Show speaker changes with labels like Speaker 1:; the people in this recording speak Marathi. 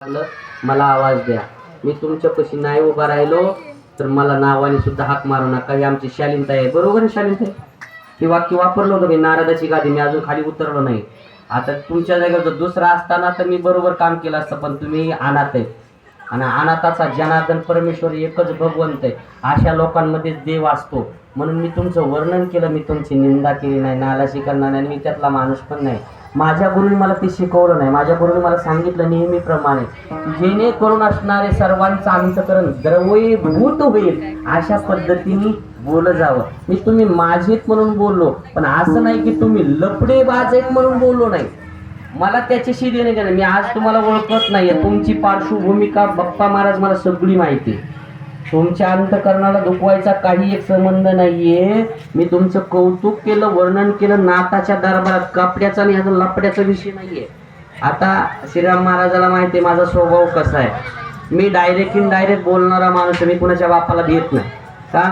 Speaker 1: लागलं, मला आवाज द्या. मी तुमच्यापाशी नाही उभा राहिलो तर मला नावाने सुद्धा हाक मारू नका. ही आमची शालीनताई आहे. बरोबर आहे शालीनताई? हे वाक्य वापरलं होतं मी. नारदाची गादी. मी अजून खाली उतरलो नाही. आता तुमच्या जागेवर जर दुसरा असताना तर मी बरोबर काम केलं असतं, पण तुम्ही अनाथ आहे आणि अनाथाचा जनार्दन परमेश्वर एकच भगवंत आहे. अशा लोकांमध्ये देव असतो. म्हणून मी तुमचं वर्णन केलं, मी तुमची निंदा केली नाही, नालायकी करणार नाही. मी त्यातला माणूस पण नाही. माझ्या गुरुने मला ते शिकवलं नाही. माझ्या गुरुने मला सांगितलं नेहमीप्रमाणे, जेणेकरून असणारे सर्वांचं अंतकरण द्रवभूत होईल अशा पद्धतीने बोलत जावं. मी तुम्ही माझेत म्हणून बोललो, पण असं नाही की तुम्ही लफडेबाज आहेत म्हणून बोललो नाही. मला त्याच्याशी देणे घेणे. मी आज तुम्हाला ओळखत नाहीये. तुमची पार्श्वभूमिका बाप्पा महाराज मला सगळी माहिती आहे. तुमच्या अंतकरणाला दुखवायचा काही एक संबंध नाहीये. मी तुमचं कौतुक केलं, वर्णन केलं नाथाच्या दरबारात. कपड्याचा आणि ह्याचा लपड्याचा विषय नाहीये. आता श्रीराम महाराजाला माहिती आहे माझा स्वभाव कसा आहे. मी डायरेक्ट बोलणारा माणूस आहे. मी कुणाच्या बापाला देत नाही का.